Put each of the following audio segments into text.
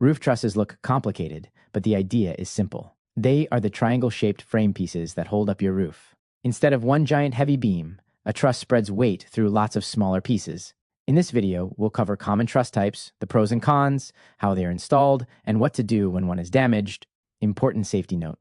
Roof trusses look complicated, but the idea is simple. They are the triangle-shaped frame pieces that hold up your roof. Instead of one giant heavy beam, a truss spreads weight through lots of smaller pieces. In this video, we'll cover common truss types, the pros and cons, how they are installed, and what to do when one is damaged. Important safety note: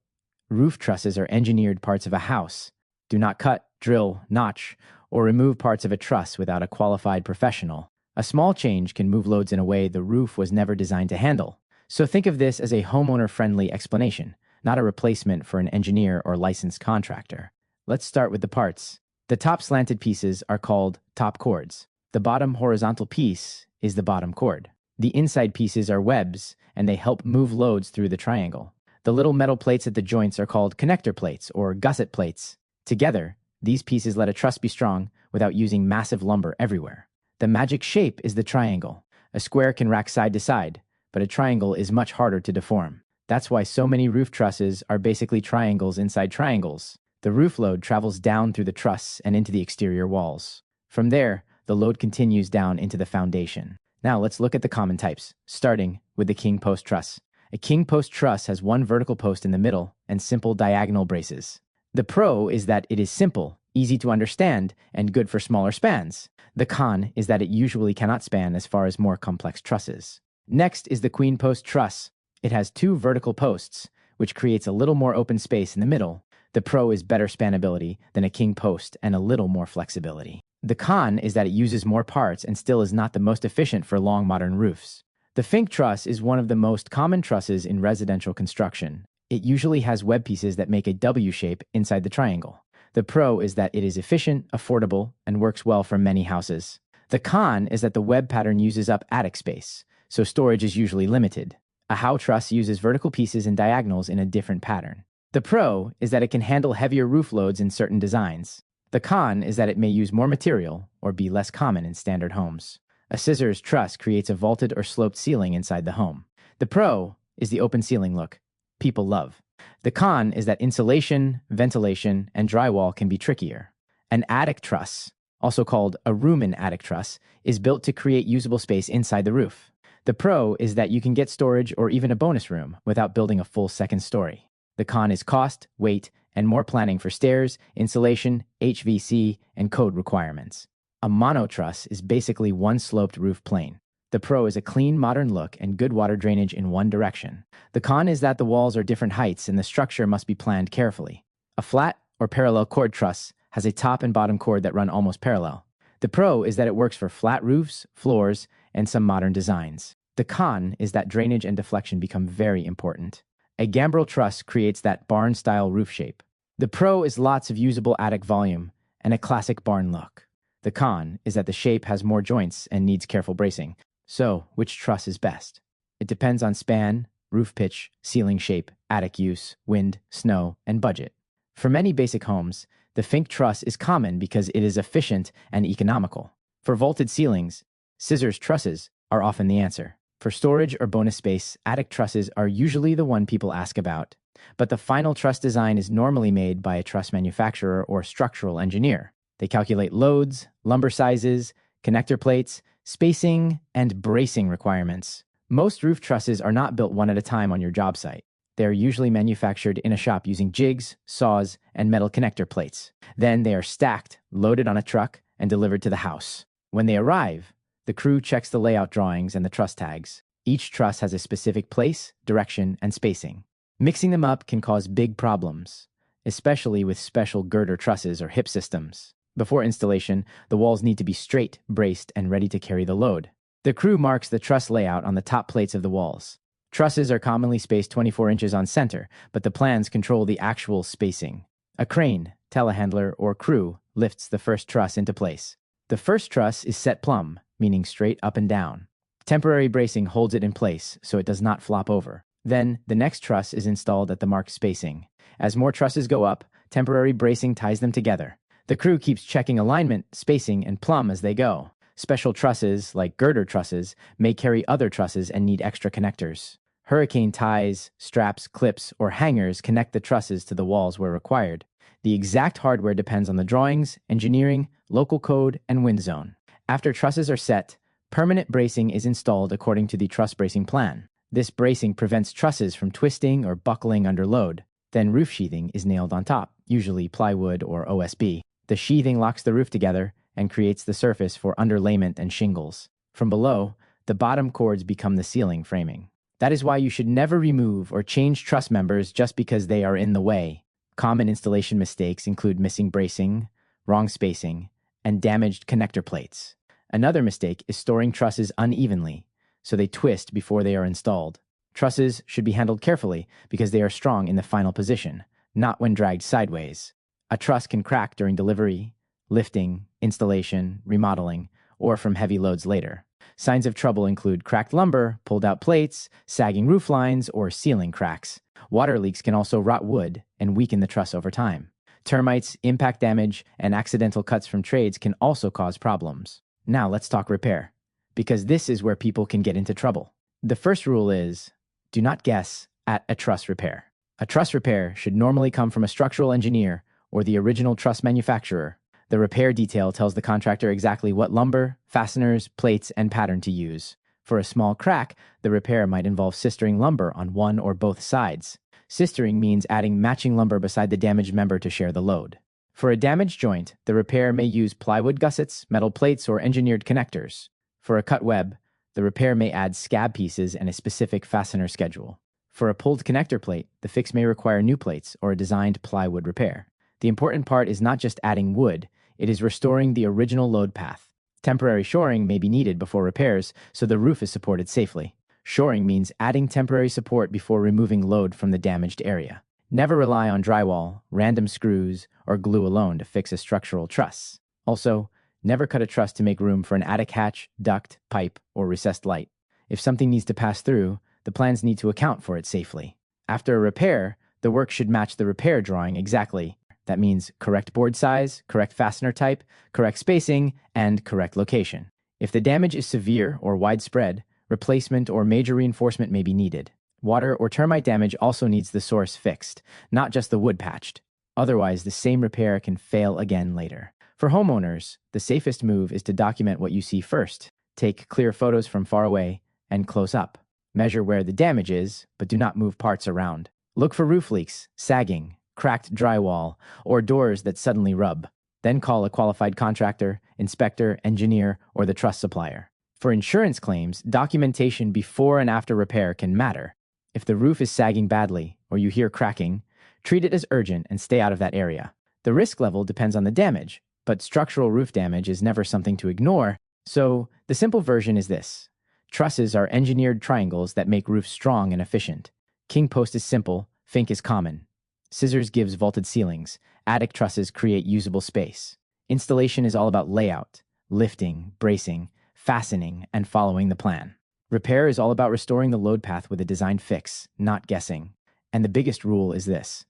roof trusses are engineered parts of a house. Do not cut, drill, notch, or remove parts of a truss without a qualified professional. A small change can move loads in a way the roof was never designed to handle. So think of this as a homeowner-friendly explanation, not a replacement for an engineer or licensed contractor. Let's start with the parts. The top slanted pieces are called top chords. The bottom horizontal piece is the bottom chord. The inside pieces are webs, and they help move loads through the triangle. The little metal plates at the joints are called connector plates or gusset plates. Together, these pieces let a truss be strong without using massive lumber everywhere. The magic shape is the triangle. A square can rack side to side, but a triangle is much harder to deform. That's why so many roof trusses are basically triangles inside triangles. The roof load travels down through the truss and into the exterior walls. From there, the load continues down into the foundation. Now let's look at the common types, starting with the king post truss. A king post truss has one vertical post in the middle and simple diagonal braces. The pro is that it is simple, easy to understand, and good for smaller spans. The con is that it usually cannot span as far as more complex trusses. Next is the queen post truss. It has two vertical posts, which creates a little more open space in the middle. The pro is better spanability than a king post and a little more flexibility. The con is that it uses more parts and still is not the most efficient for long modern roofs. The Fink truss is one of the most common trusses in residential construction. It usually has web pieces that make a W shape inside the triangle. The pro is that it is efficient, affordable, and works well for many houses. The con is that the web pattern uses up attic space, so storage is usually limited. A howe truss uses vertical pieces and diagonals in a different pattern. The pro is that it can handle heavier roof loads in certain designs. The con is that it may use more material or be less common in standard homes. A scissors truss creates a vaulted or sloped ceiling inside the home. The pro is the open ceiling look people love. The con is that insulation, ventilation, and drywall can be trickier. An attic truss, also called a room-in attic truss, is built to create usable space inside the roof. The pro is that you can get storage or even a bonus room without building a full second story. The con is cost, weight, and more planning for stairs, insulation, HVC, and code requirements. A mono truss is basically one sloped roof plane. The pro is a clean, modern look and good water drainage in one direction. The con is that the walls are different heights and the structure must be planned carefully. A flat or parallel chord truss has a top and bottom chord that run almost parallel. The pro is that it works for flat roofs, floors, and some modern designs. The con is that drainage and deflection become very important. A gambrel truss creates that barn-style roof shape. The pro is lots of usable attic volume and a classic barn look. The con is that the shape has more joints and needs careful bracing. So, which truss is best? It depends on span, roof pitch, ceiling shape, attic use, wind, snow, and budget. For many basic homes, the Fink truss is common because it is efficient and economical. For vaulted ceilings, scissors trusses are often the answer. For storage or bonus space, attic trusses are usually the one people ask about. But the final truss design is normally made by a truss manufacturer or structural engineer. They calculate loads, lumber sizes, connector plates, spacing, and bracing requirements. Most roof trusses are not built one at a time on your job site. They are usually manufactured in a shop using jigs, saws, and metal connector plates. Then they are stacked, loaded on a truck, and delivered to the house. When they arrive, the crew checks the layout drawings and the truss tags. Each truss has a specific place, direction, and spacing. Mixing them up can cause big problems, especially with special girder trusses or hip systems. Before installation, the walls need to be straight, braced, and ready to carry the load. The crew marks the truss layout on the top plates of the walls. Trusses are commonly spaced 24 inches on center, but the plans control the actual spacing. A crane, telehandler, or crew lifts the first truss into place. The first truss is set plumb, meaning straight up and down. Temporary bracing holds it in place so it does not flop over. Then, the next truss is installed at the marked spacing. As more trusses go up, temporary bracing ties them together. The crew keeps checking alignment, spacing, and plumb as they go. Special trusses, like girder trusses, may carry other trusses and need extra connectors. Hurricane ties, straps, clips, or hangers connect the trusses to the walls where required. The exact hardware depends on the drawings, engineering, local code, and wind zone. After trusses are set, permanent bracing is installed according to the truss bracing plan. This bracing prevents trusses from twisting or buckling under load. Then roof sheathing is nailed on top, usually plywood or OSB. The sheathing locks the roof together and creates the surface for underlayment and shingles. From below, the bottom cords become the ceiling framing. That is why you should never remove or change truss members just because they are in the way. Common installation mistakes include missing bracing, wrong spacing, and damaged connector plates. Another mistake is storing trusses unevenly, so they twist before they are installed. Trusses should be handled carefully because they are strong in the final position, not when dragged sideways. A truss can crack during delivery, lifting, installation, remodeling, or from heavy loads later. Signs of trouble include cracked lumber, pulled out plates, sagging roof lines, or ceiling cracks. Water leaks can also rot wood and weaken the truss over time. Termites, impact damage, and accidental cuts from trades can also cause problems. Now let's talk repair, because this is where people can get into trouble. The first rule is, do not guess at a truss repair. A truss repair should normally come from a structural engineer or the original truss manufacturer. The repair detail tells the contractor exactly what lumber, fasteners, plates, and pattern to use. For a small crack, the repair might involve sistering lumber on one or both sides. Sistering means adding matching lumber beside the damaged member to share the load. For a damaged joint, the repair may use plywood gussets, metal plates, or engineered connectors. For a cut web, the repair may add scab pieces and a specific fastener schedule. For a pulled connector plate, the fix may require new plates or a designed plywood repair. The important part is not just adding wood, it is restoring the original load path. Temporary shoring may be needed before repairs, so the roof is supported safely. Shoring means adding temporary support before removing load from the damaged area. Never rely on drywall, random screws, or glue alone to fix a structural truss. Also, never cut a truss to make room for an attic hatch, duct, pipe, or recessed light. If something needs to pass through, the plans need to account for it safely. After a repair, the work should match the repair drawing exactly. That means correct board size, correct fastener type, correct spacing, and correct location. If the damage is severe or widespread, replacement or major reinforcement may be needed. Water or termite damage also needs the source fixed, not just the wood patched. Otherwise, the same repair can fail again later. For homeowners, the safest move is to document what you see first. Take clear photos from far away and close up. Measure where the damage is, but do not move parts around. Look for roof leaks, sagging, cracked drywall, or doors that suddenly rub. Then call a qualified contractor, inspector, engineer, or the truss supplier. For insurance claims, documentation before and after repair can matter. If the roof is sagging badly, or you hear cracking, treat it as urgent and stay out of that area. The risk level depends on the damage, but structural roof damage is never something to ignore, so the simple version is this. Trusses are engineered triangles that make roofs strong and efficient. King post is simple, fink is common. Scissors gives vaulted ceilings. Attic trusses create usable space. Installation is all about layout, lifting, bracing, fastening, and following the plan. Repair is all about restoring the load path with a designed fix, not guessing. And the biggest rule is this.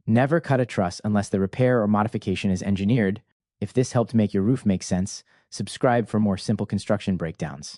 Never cut a truss unless the repair or modification is engineered. If this helped make your roof make sense, subscribe for more simple construction breakdowns.